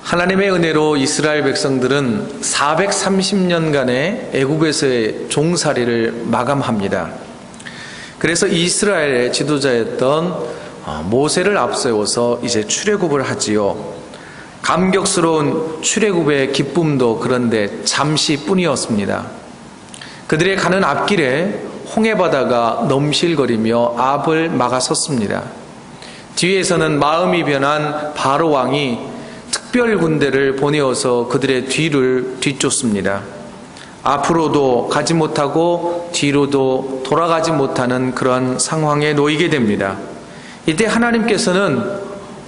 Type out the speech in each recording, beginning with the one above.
하나님의 은혜로 이스라엘 백성들은 430년간의 애굽에서의 종살이를 마감합니다. 그래서 이스라엘의 지도자였던 모세를 앞세워서 이제 출애굽을 하지요. 감격스러운 출애굽의 기쁨도 그런데 잠시뿐이었습니다. 그들의 가는 앞길에 홍해바다가 넘실거리며 앞을 막아섰습니다. 뒤에서는 마음이 변한 바로 왕이 특별 군대를 보내어서 그들의 뒤를 뒤쫓습니다. 앞으로도 가지 못하고 뒤로도 돌아가지 못하는 그런 상황에 놓이게 됩니다. 이때 하나님께서는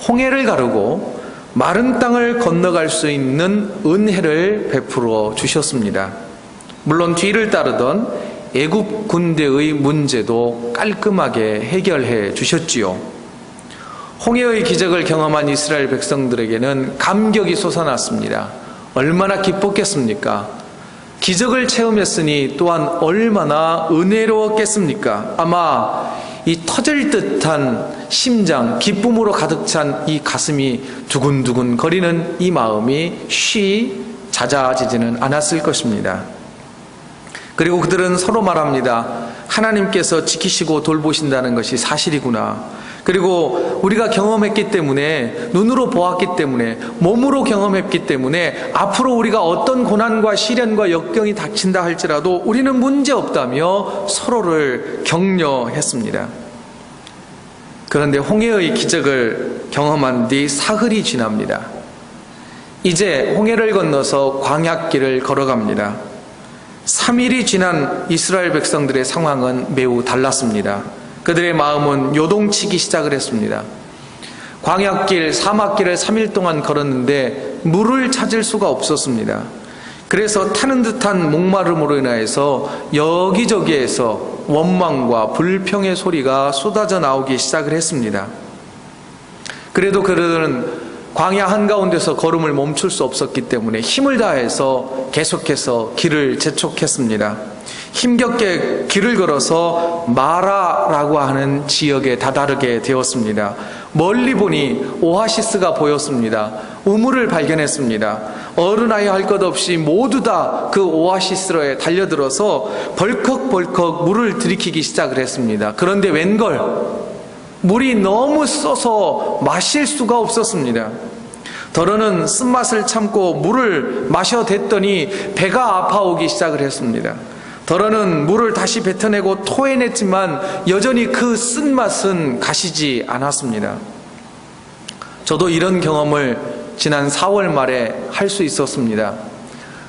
홍해를 가르고 마른 땅을 건너갈 수 있는 은혜를 베풀어 주셨습니다. 물론 뒤를 따르던 애굽 군대의 문제도 깔끔하게 해결해 주셨지요. 홍해의 기적을 경험한 이스라엘 백성들에게는 감격이 솟아났습니다. 얼마나 기뻤겠습니까? 기적을 체험했으니 또한 얼마나 은혜로웠겠습니까? 아마 이 터질 듯한 심장, 기쁨으로 가득 찬 이 가슴이 두근두근 거리는 이 마음이 쉬 잦아지지는 않았을 것입니다. 그리고 그들은 서로 말합니다. 하나님께서 지키시고 돌보신다는 것이 사실이구나. 그리고 우리가 경험했기 때문에, 눈으로 보았기 때문에, 몸으로 경험했기 때문에 앞으로 우리가 어떤 고난과 시련과 역경이 닥친다 할지라도 우리는 문제없다며 서로를 격려했습니다. 그런데 홍해의 기적을 경험한 뒤 사흘이 지납니다. 이제 홍해를 건너서 광야길을 걸어갑니다. 3일이 지난 이스라엘 백성들의 상황은 매우 달랐습니다. 그들의 마음은 요동치기 시작을 했습니다. 광야길, 사막길을 3일 동안 걸었는데 물을 찾을 수가 없었습니다. 그래서 타는 듯한 목마름으로 인하여서 여기저기에서 원망과 불평의 소리가 쏟아져 나오기 시작을 했습니다. 그래도 그들은 광야 한가운데서 걸음을 멈출 수 없었기 때문에 힘을 다해서 계속해서 길을 재촉했습니다. 힘겹게 길을 걸어서 마라라고 하는 지역에 다다르게 되었습니다. 멀리 보니 오아시스가 보였습니다. 우물을 발견했습니다. 어른아이 할 것 없이 모두 다 그 오아시스로에 달려들어서 벌컥벌컥 물을 들이키기 시작을 했습니다. 그런데 웬걸, 물이 너무 써서 마실 수가 없었습니다. 더러는 쓴맛을 참고 물을 마셔댔더니 배가 아파오기 시작을 했습니다. 더러는 물을 다시 뱉어내고 토해냈지만 여전히 그 쓴맛은 가시지 않았습니다. 저도 이런 경험을 지난 4월 말에 할 수 있었습니다.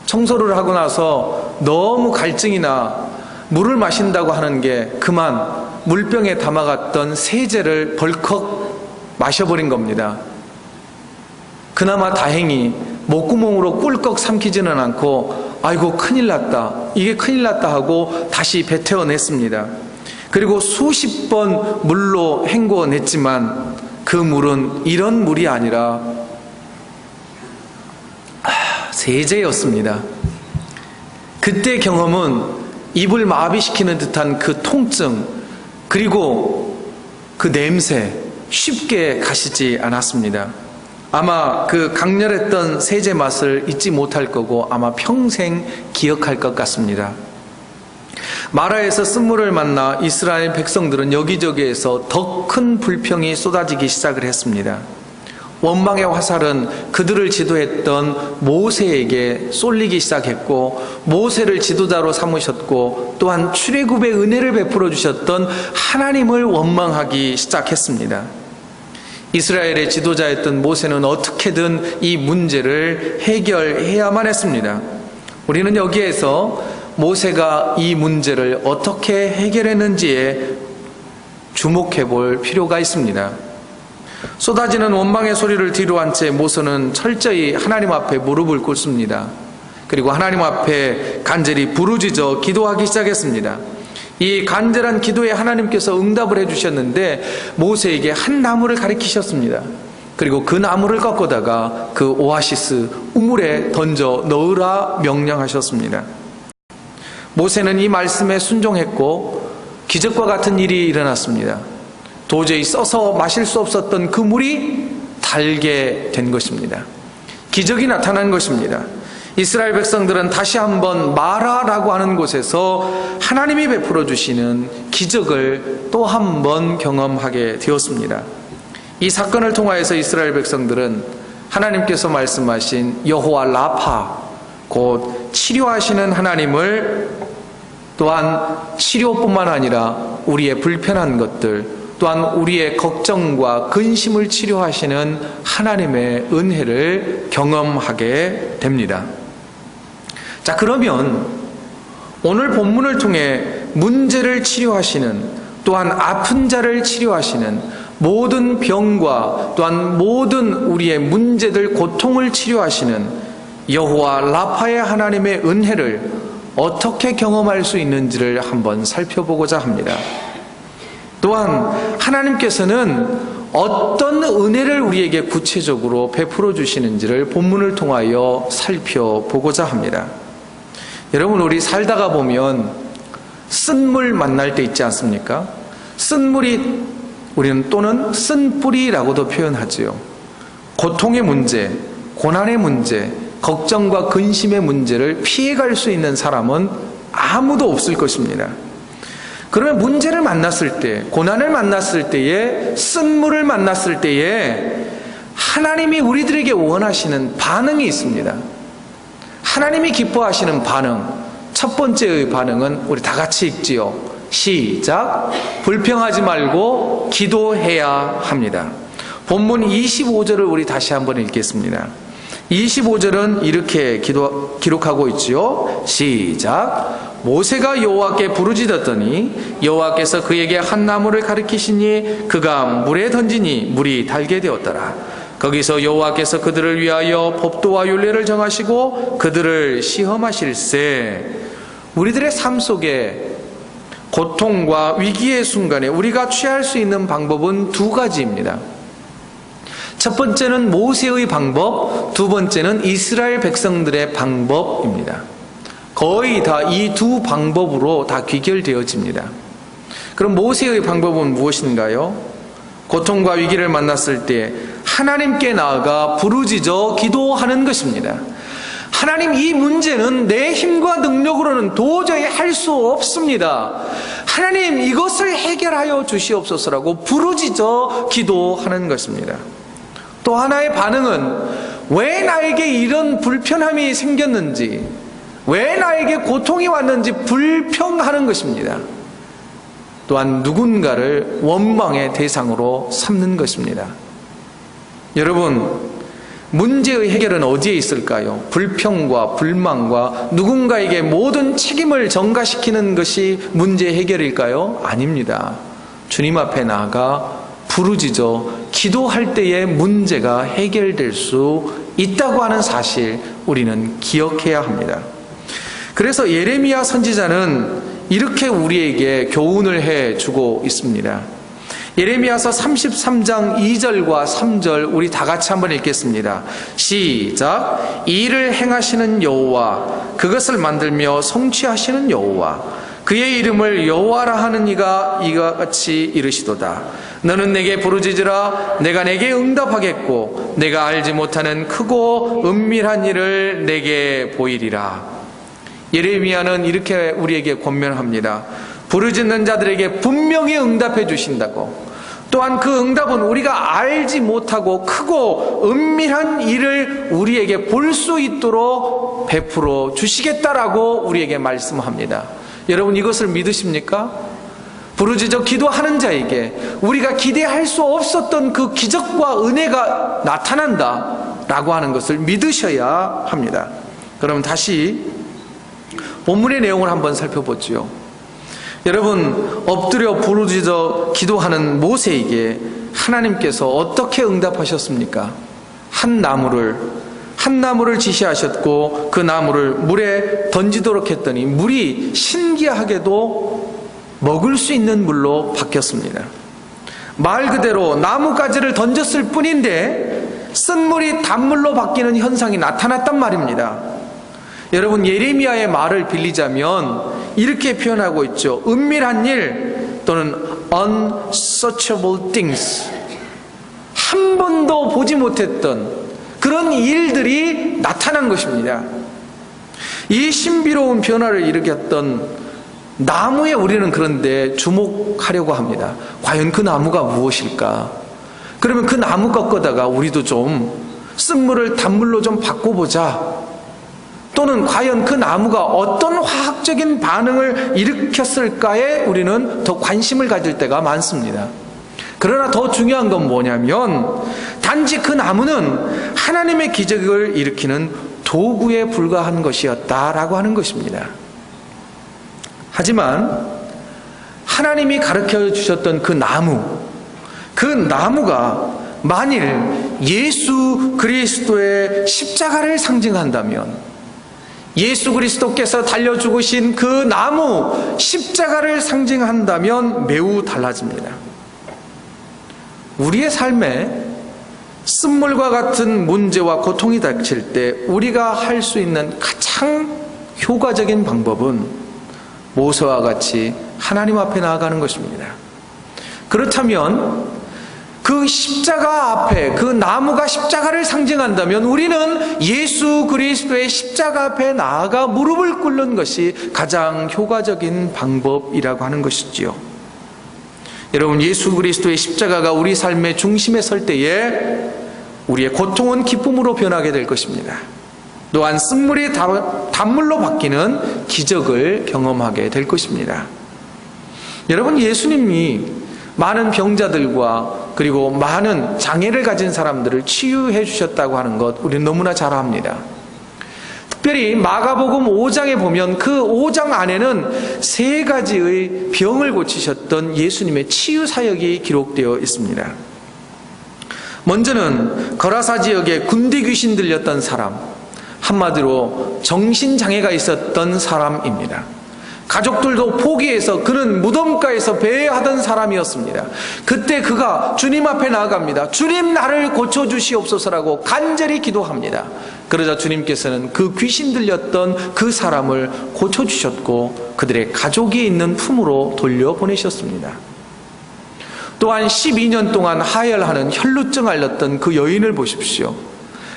청소를 하고 나서 너무 갈증이나 물을 마신다고 하는 게 그만 물병에 담아갔던 세제를 벌컥 마셔버린 겁니다. 그나마 다행히 목구멍으로 꿀꺽 삼키지는 않고 아이고 큰일 났다, 이게 큰일 났다 하고 다시 뱉어냈습니다. 그리고 수십 번 물로 헹궈냈지만 그 물은 이런 물이 아니라 세제였습니다. 그때 경험은 입을 마비시키는 듯한 그 통증, 그리고 그 냄새 쉽게 가시지 않았습니다. 아마 그 강렬했던 세제 맛을 잊지 못할 거고 아마 평생 기억할 것 같습니다. 마라에서 쓴물을 만나 이스라엘 백성들은 여기저기에서 더 큰 불평이 쏟아지기 시작을 했습니다. 원망의 화살은 그들을 지도했던 모세에게 쏠리기 시작했고, 모세를 지도자로 삼으셨고 또한 출애굽의 은혜를 베풀어 주셨던 하나님을 원망하기 시작했습니다. 이스라엘의 지도자였던 모세는 어떻게든 이 문제를 해결해야만 했습니다. 우리는 여기에서 모세가 이 문제를 어떻게 해결했는지에 주목해 볼 필요가 있습니다. 쏟아지는 원망의 소리를 뒤로한 채 모세는 철저히 하나님 앞에 무릎을 꿇습니다. 그리고 하나님 앞에 간절히 부르짖어 기도하기 시작했습니다. 이 간절한 기도에 하나님께서 응답을 해주셨는데 모세에게 한 나무를 가리키셨습니다. 그리고 그 나무를 꺾어다가 그 오아시스 우물에 던져 넣으라 명령하셨습니다. 모세는 이 말씀에 순종했고 기적과 같은 일이 일어났습니다. 도저히 써서 마실 수 없었던 그 물이 달게 된 것입니다. 기적이 나타난 것입니다. 이스라엘 백성들은 다시 한번 마라라고 하는 곳에서 하나님이 베풀어 주시는 기적을 또 한 번 경험하게 되었습니다. 이 사건을 통하여서 이스라엘 백성들은 하나님께서 말씀하신 여호와 라파, 곧 치료하시는 하나님을, 또한 치료뿐만 아니라 우리의 불편한 것들, 또한 우리의 걱정과 근심을 치료하시는 하나님의 은혜를 경험하게 됩니다. 자, 그러면 오늘 본문을 통해 문제를 치료하시는, 또한 아픈 자를 치료하시는, 모든 병과 또한 모든 우리의 문제들, 고통을 치료하시는 여호와 라파의 하나님의 은혜를 어떻게 경험할 수 있는지를 한번 살펴보고자 합니다. 또한 하나님께서는 어떤 은혜를 우리에게 구체적으로 베풀어 주시는지를 본문을 통하여 살펴보고자 합니다. 여러분, 우리 살다가 보면 쓴물 만날 때 있지 않습니까? 쓴물이, 우리는 또는 쓴뿌리라고도 표현하지요. 고통의 문제, 고난의 문제, 걱정과 근심의 문제를 피해갈 수 있는 사람은 아무도 없을 것입니다. 그러면 문제를 만났을 때, 고난을 만났을 때에, 쓴물을 만났을 때에 하나님이 우리들에게 원하시는 반응이 있습니다. 하나님이 기뻐하시는 반응, 첫 번째의 반응은 우리 다 같이 읽지요. 시작. 불평하지 말고 기도해야 합니다. 본문 25절을 우리 다시 한번 읽겠습니다. 25절은 이렇게 기록하고 있지요. 시작. 모세가 여호와께 부르짖었더니 여호와께서 그에게 한 나무를 가리키시니 그가 물에 던지니 물이 달게 되었더라. 거기서 여호와께서 그들을 위하여 법도와 율례를 정하시고 그들을 시험하실세. 우리들의 삶 속에 고통과 위기의 순간에 우리가 취할 수 있는 방법은 두 가지입니다. 첫 번째는 모세의 방법, 두 번째는 이스라엘 백성들의 방법입니다. 거의 다 이 두 방법으로 다 귀결되어집니다. 그럼 모세의 방법은 무엇인가요? 고통과 위기를 만났을 때 하나님께 나아가 부르짖어 기도하는 것입니다. 하나님, 이 문제는 내 힘과 능력으로는 도저히 할 수 없습니다. 하나님, 이것을 해결하여 주시옵소서라고 부르짖어 기도하는 것입니다. 또 하나의 반응은 왜 나에게 이런 불편함이 생겼는지, 왜 나에게 고통이 왔는지 불평하는 것입니다. 또한 누군가를 원망의 대상으로 삼는 것입니다. 여러분, 문제의 해결은 어디에 있을까요? 불평과 불만과 누군가에게 모든 책임을 전가시키는 것이 문제 해결일까요? 아닙니다. 주님 앞에 나아가 부르짖어 기도할 때에 문제가 해결될 수 있다고 하는 사실, 우리는 기억해야 합니다. 그래서 예레미야 선지자는 이렇게 우리에게 교훈을 해주고 있습니다. 예레미야서 33장 2절과 3절 우리 다 같이 한번 읽겠습니다. 시작. 이를 행하시는 여호와, 그것을 만들며 성취하시는 여호와, 그의 이름을 여호와라 하는 이가 이와 같이 이르시도다. 너는 내게 부르짖으라. 내가 내게 응답하겠고 내가 알지 못하는 크고 은밀한 일을 내게 보이리라. 예레미야는 이렇게 우리에게 권면합니다. 부르짖는 자들에게 분명히 응답해 주신다고, 또한 그 응답은 우리가 알지 못하고 크고 은밀한 일을 우리에게 볼 수 있도록 베풀어 주시겠다라고 우리에게 말씀합니다. 여러분, 이것을 믿으십니까? 부르짖어 기도하는 자에게 우리가 기대할 수 없었던 그 기적과 은혜가 나타난다라고 하는 것을 믿으셔야 합니다. 그럼 다시 본문의 내용을 한번 살펴보지요. 여러분, 엎드려 부르짖어 기도하는 모세에게 하나님께서 어떻게 응답하셨습니까? 한 나무를 지시하셨고 그 나무를 물에 던지도록 했더니 물이 신기하게도 먹을 수 있는 물로 바뀌었습니다. 말 그대로 나뭇가지를 던졌을 뿐인데 쓴물이 단물로 바뀌는 현상이 나타났단 말입니다. 여러분, 예레미야의 말을 빌리자면 이렇게 표현하고 있죠. 은밀한 일 또는 unsearchable things, 한 번도 보지 못했던 그런 일들이 나타난 것입니다. 이 신비로운 변화를 일으켰던 나무에 우리는 그런데 주목하려고 합니다. 과연 그 나무가 무엇일까? 그러면 그 나무 꺾어다가 우리도 좀 쓴물을 단물로 좀 바꿔보자. 또는 과연 그 나무가 어떤 화학적인 반응을 일으켰을까에 우리는 더 관심을 가질 때가 많습니다. 그러나 더 중요한 건 뭐냐면 단지 그 나무는 하나님의 기적을 일으키는 도구에 불과한 것이었다라고 하는 것입니다. 하지만 하나님이 가르쳐 주셨던 그 나무가 만일 예수 그리스도의 십자가를 상징한다면, 예수 그리스도께서 달려 죽으신 그 나무 십자가를 상징한다면 매우 달라집니다. 우리의 삶에 쓴물과 같은 문제와 고통이 닥칠 때 우리가 할 수 있는 가장 효과적인 방법은 모세와 같이 하나님 앞에 나아가는 것입니다. 그렇다면 그 십자가 앞에, 그 나무가 십자가를 상징한다면 우리는 예수 그리스도의 십자가 앞에 나아가 무릎을 꿇는 것이 가장 효과적인 방법이라고 하는 것이지요. 여러분, 예수 그리스도의 십자가가 우리 삶의 중심에 설 때에 우리의 고통은 기쁨으로 변하게 될 것입니다. 또한 쓴물이 단물로 바뀌는 기적을 경험하게 될 것입니다. 여러분, 예수님이 많은 병자들과 그리고 많은 장애를 가진 사람들을 치유해 주셨다고 하는 것 우리는 너무나 잘 압니다. 특별히 마가복음 5장에 보면 그 5장 안에는 3가지의 병을 고치셨던 예수님의 치유 사역이 기록되어 있습니다. 먼저는 거라사 지역에 군대 귀신 들렸던 사람, 한마디로 정신장애가 있었던 사람입니다. 가족들도 포기해서 그는 무덤가에서 배회하던 사람이었습니다. 그때 그가 주님 앞에 나아갑니다. 주님, 나를 고쳐주시옵소서라고 간절히 기도합니다. 그러자 주님께서는 그 귀신 들렸던 그 사람을 고쳐주셨고 그들의 가족이 있는 품으로 돌려보내셨습니다. 또한 12년 동안 하혈하는 혈루증 앓았던 그 여인을 보십시오.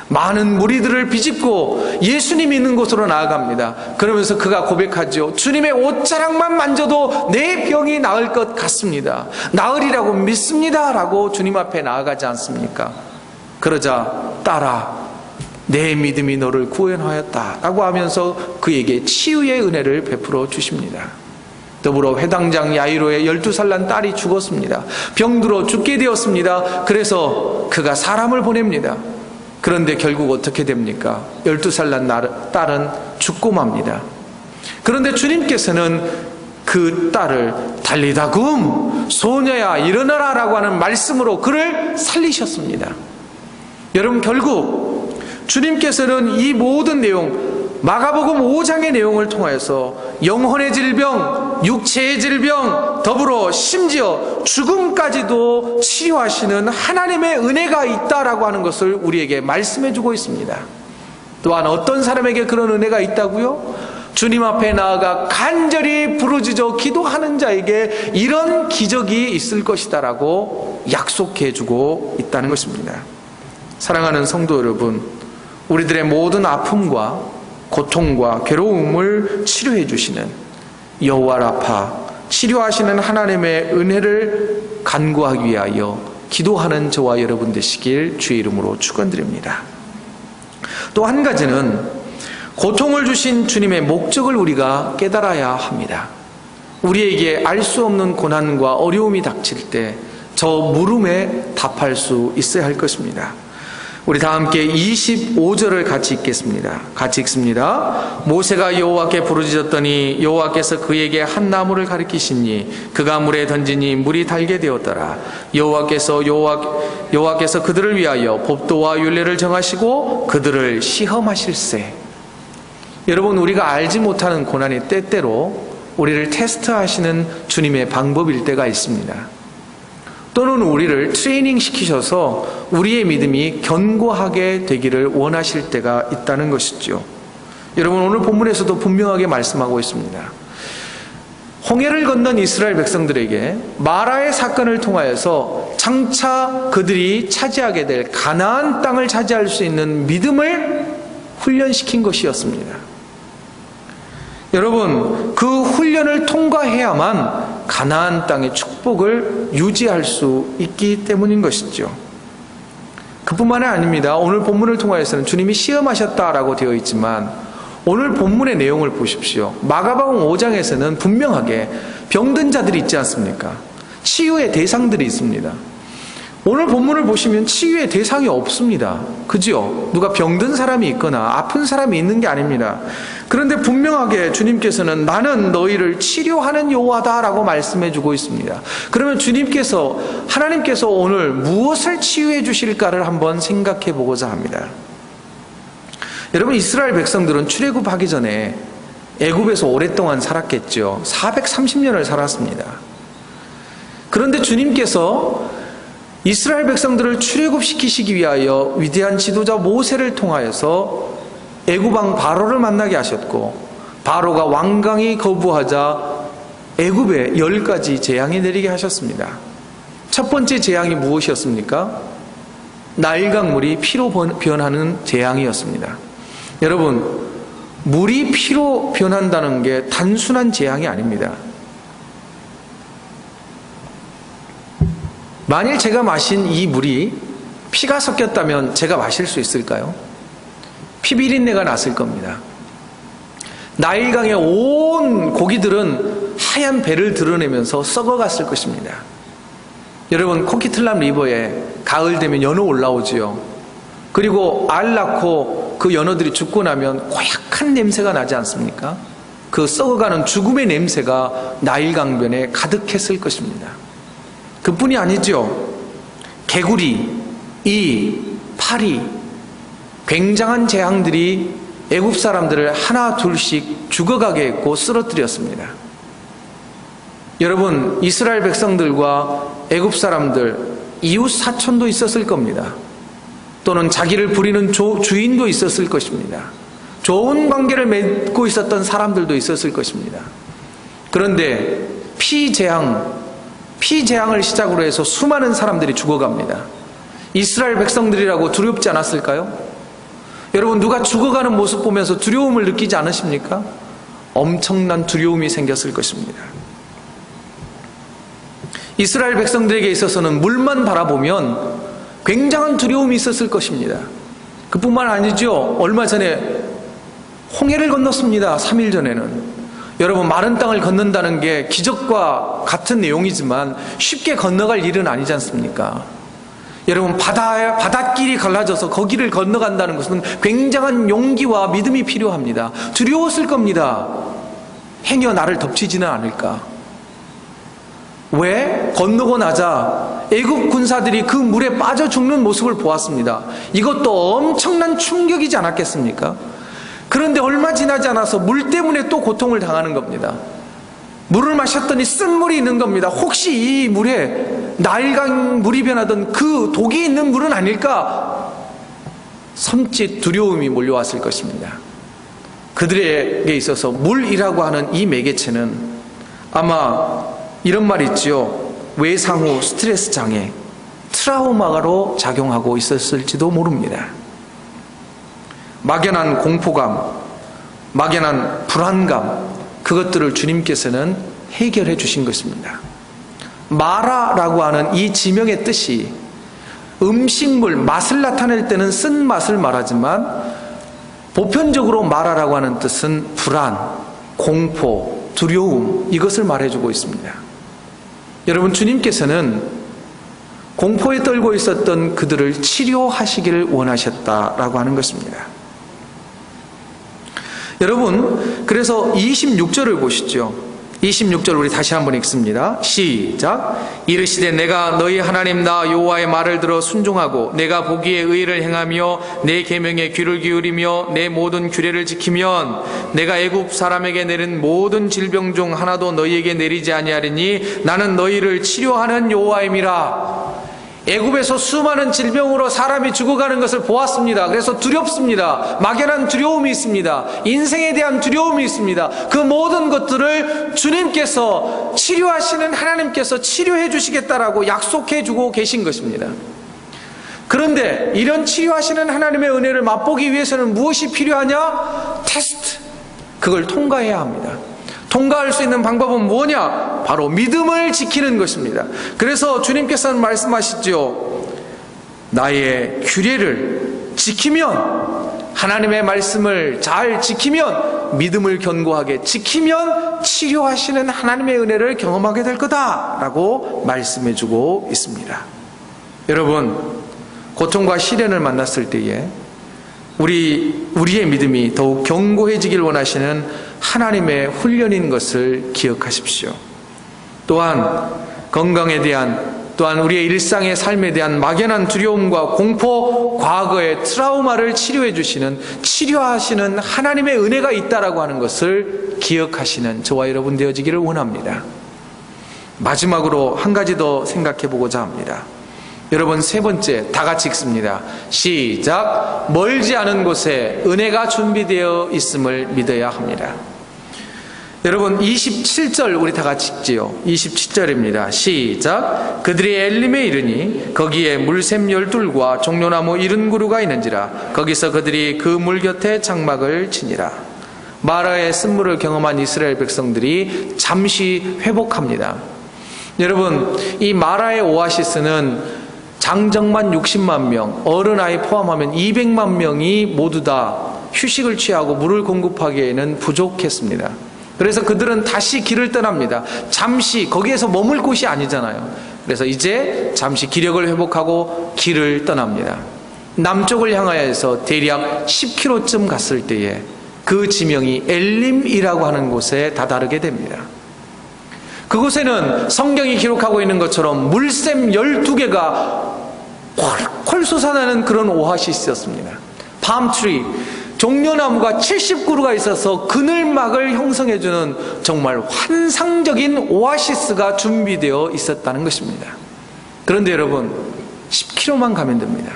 많은 무리들을 비집고 예수님 있는 곳으로 나아갑니다. 그러면서 그가 고백하죠. 주님의 옷자락만 만져도 내 병이 나을 것 같습니다. 나으리라고 믿습니다 라고 주님 앞에 나아가지 않습니까? 그러자 딸아, 내 믿음이 너를 구원하였다 라고 하면서 그에게 치유의 은혜를 베풀어 주십니다. 더불어 회당장 야이로의 12살 난 딸이 죽었습니다. 병들어 죽게 되었습니다. 그래서 그가 사람을 보냅니다. 그런데 결국 어떻게 됩니까? 12살 난 딸은 죽고 맙니다. 그런데 주님께서는 그 딸을 달리다굼 소녀야 일어나라 라고 하는 말씀으로 그를 살리셨습니다. 여러분, 결국 주님께서는 이 모든 내용, 마가복음 5장의 내용을 통해서 영혼의 질병, 육체의 질병, 더불어 심지어 죽음까지도 치유하시는 하나님의 은혜가 있다라고 하는 것을 우리에게 말씀해 주고 있습니다. 또한 어떤 사람에게 그런 은혜가 있다고요? 주님 앞에 나아가 간절히 부르짖어 기도하는 자에게 이런 기적이 있을 것이다라고 약속해 주고 있다는 것입니다. 사랑하는 성도 여러분, 우리들의 모든 아픔과 고통과 괴로움을 치료해 주시는 여호와 라파, 치료하시는 하나님의 은혜를 간구하기 위하여 기도하는 저와 여러분 되시길 주의 이름으로 축원드립니다. 또 한 가지는 고통을 주신 주님의 목적을 우리가 깨달아야 합니다. 우리에게 알 수 없는 고난과 어려움이 닥칠 때 저 물음에 답할 수 있어야 할 것입니다. 우리 다 함께 25절을 같이 읽겠습니다. 같이 읽습니다. 모세가 여호와께 부르짖었더니 여호와께서 그에게 한 나무를 가리키시니 그가 물에 던지니 물이 달게 되었더라. 여호와께서 그들을 위하여 법도와 율례를 정하시고 그들을 시험하실세. 여러분, 우리가 알지 못하는 고난이 때때로 우리를 테스트하시는 주님의 방법일 때가 있습니다. 또는 우리를 트레이닝 시키셔서 우리의 믿음이 견고하게 되기를 원하실 때가 있다는 것이죠. 여러분, 오늘 본문에서도 분명하게 말씀하고 있습니다. 홍해를 건넌 이스라엘 백성들에게 마라의 사건을 통하여서 장차 그들이 차지하게 될 가나안 땅을 차지할 수 있는 믿음을 훈련시킨 것이었습니다. 여러분, 그 훈련을 통과해야만 가나안 땅의 축복을 유지할 수 있기 때문인 것이죠. 그뿐만이 아닙니다. 오늘 본문을 통하여서는 주님이 시험하셨다라고 되어 있지만 오늘 본문의 내용을 보십시오. 마가복음 5장에서는 분명하게 병든 자들이 있지 않습니까? 치유의 대상들이 있습니다. 오늘 본문을 보시면 치유의 대상이 없습니다. 그죠? 누가 병든 사람이 있거나 아픈 사람이 있는 게 아닙니다. 그런데 분명하게 주님께서는 나는 너희를 치료하는 여호와다라고 말씀해 주고 있습니다. 그러면 하나님께서 오늘 무엇을 치유해 주실까를 한번 생각해 보고자 합니다. 여러분, 이스라엘 백성들은 출애굽하기 전에 애굽에서 오랫동안 살았겠죠. 430년을 살았습니다. 그런데 주님께서 이스라엘 백성들을 출애굽시키시기 위하여 위대한 지도자 모세를 통하여서 애굽왕 바로를 만나게 하셨고, 바로가 완강히 거부하자 애굽에 10가지 재앙이 내리게 하셨습니다. 첫 번째 재앙이 무엇이었습니까? 나일강물이 피로 변하는 재앙이었습니다. 여러분, 물이 피로 변한다는 게 단순한 재앙이 아닙니다. 만일 제가 마신 이 물이 피가 섞였다면 제가 마실 수 있을까요? 피비린내가 났을 겁니다. 나일강의 온 고기들은 하얀 배를 드러내면서 썩어갔을 것입니다. 여러분, 코키틀람 리버에 가을 되면 연어 올라오지요. 그리고 알 낳고 그 연어들이 죽고 나면 고약한 냄새가 나지 않습니까? 그 썩어가는 죽음의 냄새가 나일강변에 가득했을 것입니다. 그뿐이 아니죠. 개구리, 이, 파리, 굉장한 재앙들이 애굽 사람들을 하나 둘씩 죽어가게 했고 쓰러뜨렸습니다. 여러분, 이스라엘 백성들과 애굽 사람들 이웃 사촌도 있었을 겁니다. 또는 자기를 부리는 주인도 있었을 것입니다. 좋은 관계를 맺고 있었던 사람들도 있었을 것입니다. 그런데 피재앙을 시작으로 해서 수많은 사람들이 죽어갑니다. 이스라엘 백성들이라고 두렵지 않았을까요? 여러분, 누가 죽어가는 모습 보면서 두려움을 느끼지 않으십니까? 엄청난 두려움이 생겼을 것입니다. 이스라엘 백성들에게 있어서는 물만 바라보면 굉장한 두려움이 있었을 것입니다. 그뿐만 아니죠. 얼마 전에 홍해를 건넜습니다. 3일 전에는. 여러분, 마른 땅을 건넌다는 게 기적과 같은 내용이지만 쉽게 건너갈 일은 아니지 않습니까? 여러분, 바닷길이 갈라져서 거기를 건너간다는 것은 굉장한 용기와 믿음이 필요합니다. 두려웠을 겁니다. 행여 나를 덮치지는 않을까? 왜? 건너고 나자 애굽 군사들이 그 물에 빠져 죽는 모습을 보았습니다. 이것도 엄청난 충격이지 않았겠습니까? 그런데 얼마 지나지 않아서 물 때문에 또 고통을 당하는 겁니다. 물을 마셨더니 쓴물이 있는 겁니다. 혹시 이 물에 나일강 물이 변하던 그 독이 있는 물은 아닐까? 섬찟 두려움이 몰려왔을 것입니다. 그들에게 있어서 물이라고 하는 이 매개체는 아마 이런 말 있지요. 외상후 스트레스 장애, 트라우마로 작용하고 있었을지도 모릅니다. 막연한 공포감, 막연한 불안감, 그것들을 주님께서는 해결해 주신 것입니다. 마라라고 하는 이 지명의 뜻이 음식물, 맛을 나타낼 때는 쓴맛을 말하지만 보편적으로 마라라고 하는 뜻은 불안, 공포, 두려움, 이것을 말해주고 있습니다. 여러분, 주님께서는 공포에 떨고 있었던 그들을 치료하시기를 원하셨다라고 하는 것입니다. 여러분, 그래서 26절을 보시죠. 26절 우리 다시 한번 읽습니다. 시작. 이르시되 내가 너희 하나님 나 여호와의 말을 들어 순종하고 내가 보기에 의를 행하며 내 계명에 귀를 기울이며 내 모든 규례를 지키면 내가 애굽 사람에게 내린 모든 질병 중 하나도 너희에게 내리지 아니하리니 나는 너희를 치료하는 여호와임이라. 애굽에서 수많은 질병으로 사람이 죽어가는 것을 보았습니다. 그래서 두렵습니다. 막연한 두려움이 있습니다. 인생에 대한 두려움이 있습니다. 그 모든 것들을 주님께서, 치료하시는 하나님께서 치료해 주시겠다라고 약속해 주고 계신 것입니다. 그런데 이런 치료하시는 하나님의 은혜를 맛보기 위해서는 무엇이 필요하냐? 테스트. 그걸 통과해야 합니다. 통과할 수 있는 방법은 뭐냐? 바로 믿음을 지키는 것입니다. 그래서 주님께서는 말씀하시죠. 나의 규례를 지키면, 하나님의 말씀을 잘 지키면, 믿음을 견고하게 지키면 치료하시는 하나님의 은혜를 경험하게 될 거다라고 말씀해 주고 있습니다. 여러분, 고통과 시련을 만났을 때에 우리의 믿음이 더욱 견고해지길 원하시는 하나님의 훈련인 것을 기억하십시오. 또한 건강에 대한, 또한 우리의 일상의 삶에 대한 막연한 두려움과 공포, 과거의 트라우마를 치료해 주시는, 치료하시는 하나님의 은혜가 있다라고 하는 것을 기억하시는 저와 여러분 되어지기를 원합니다. 마지막으로 한 가지 더 생각해 보고자 합니다. 여러분, 세 번째, 다 같이 읽습니다. 시작. 멀지 않은 곳에 은혜가 준비되어 있음을 믿어야 합니다. 여러분, 27절 우리 다 같이 읽지요. 27절입니다. 시작. 그들이 엘림에 이르니 거기에 물샘 12과 종려나무 70그루가 있는지라 거기서 그들이 그 물 곁에 장막을 치니라. 마라의 쓴물을 경험한 이스라엘 백성들이 잠시 회복합니다. 여러분, 이 마라의 오아시스는 장정만 60만 명, 어른아이 포함하면 200만 명이 모두 다 휴식을 취하고 물을 공급하기에는 부족했습니다. 그래서 그들은 다시 길을 떠납니다. 잠시, 거기에서 머물 곳이 아니잖아요. 그래서 이제 잠시 기력을 회복하고 길을 떠납니다. 남쪽을 향하여서 대략 10km쯤 갔을 때에 그 지명이 엘림이라고 하는 곳에 다다르게 됩니다. 그곳에는 성경이 기록하고 있는 것처럼 물샘 12개가 콜 솟아나는 그런 오아시스였습니다. 팜트리, 종려나무가 70그루가 있어서 그늘막을 형성해주는 정말 환상적인 오아시스가 준비되어 있었다는 것입니다. 그런데 여러분, 10km만 가면 됩니다.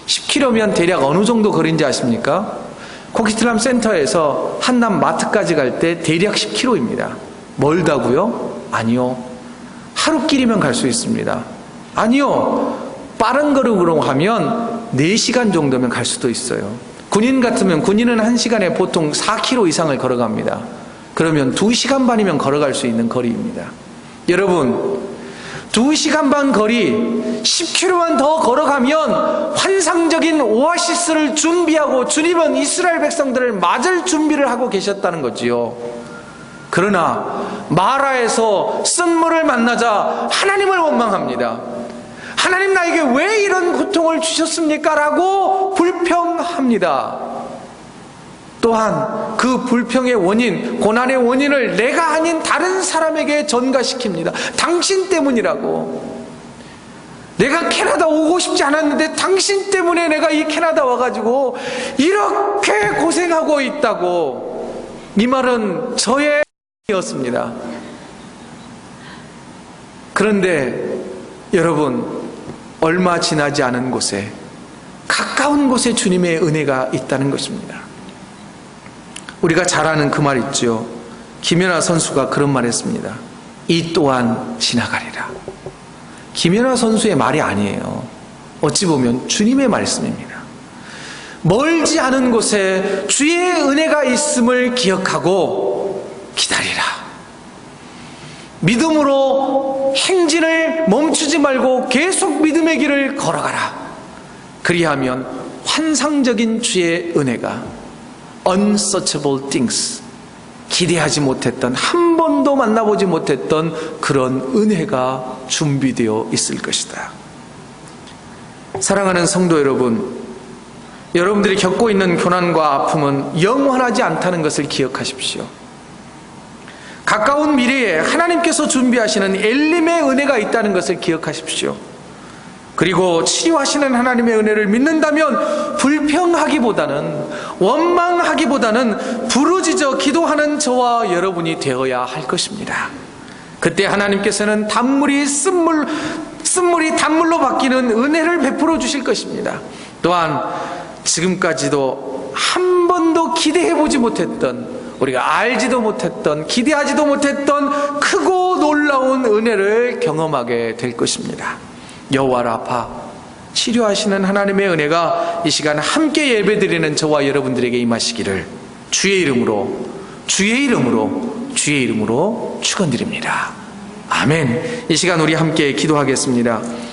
10km면 대략 어느 정도 거리인지 아십니까? 코키틀람 센터에서 한남 마트까지 갈 때 대략 10km입니다. 멀다고요? 아니요. 하루길이면 갈 수 있습니다. 아니요. 빠른 걸음으로 하면 4시간 정도면 갈 수도 있어요. 군인 같으면, 군인은 1시간에 보통 4km 이상을 걸어갑니다. 그러면 2시간 반이면 걸어갈 수 있는 거리입니다. 여러분, 2시간 반 거리, 10km만 더 걸어가면 환상적인 오아시스를 준비하고 주님은 이스라엘 백성들을 맞을 준비를 하고 계셨다는 거지요. 그러나 마라에서 쓴물을 만나자 하나님을 원망합니다. 하나님, 나에게 왜 이런 고통을 주셨습니까? 라고 불평합니다. 또한 그 불평의 원인, 고난의 원인을 내가 아닌 다른 사람에게 전가시킵니다. 당신 때문이라고. 내가 캐나다 오고 싶지 않았는데 당신 때문에 내가 이 캐나다 와가지고 이렇게 고생하고 있다고. 이 말은 저의 이었습니다. 그런데 여러분, 얼마 지나지 않은 곳에, 가까운 곳에 주님의 은혜가 있다는 것입니다. 우리가 잘 아는 그 말 있죠. 김연아 선수가 그런 말 했습니다. 이 또한 지나가리라. 김연아 선수의 말이 아니에요. 어찌 보면 주님의 말씀입니다. 멀지 않은 곳에 주의 은혜가 있음을 기억하고 기다리라. 믿음으로 행진을 멈추지 말고 계속 믿음의 길을 걸어가라. 그리하면 환상적인 주의 은혜가, unsearchable things, 기대하지 못했던, 한 번도 만나보지 못했던 그런 은혜가 준비되어 있을 것이다. 사랑하는 성도 여러분, 여러분들이 겪고 있는 고난과 아픔은 영원하지 않다는 것을 기억하십시오. 가까운 미래에 하나님께서 준비하시는 엘림의 은혜가 있다는 것을 기억하십시오. 그리고 치료하시는 하나님의 은혜를 믿는다면 불평하기보다는, 원망하기보다는 부르짖어 기도하는 저와 여러분이 되어야 할 것입니다. 그때 하나님께서는 단물이 쓴물이 단물로 바뀌는 은혜를 베풀어 주실 것입니다. 또한 지금까지도 한 번도 기대해보지 못했던, 우리가 알지도 못했던, 기대하지도 못했던 크고 놀라운 은혜를 경험하게 될 것입니다. 여호와 라파, 치료하시는 하나님의 은혜가 이 시간 함께 예배드리는 저와 여러분들에게 임하시기를 주의 이름으로 축원드립니다. 아멘. 이 시간 우리 함께 기도하겠습니다.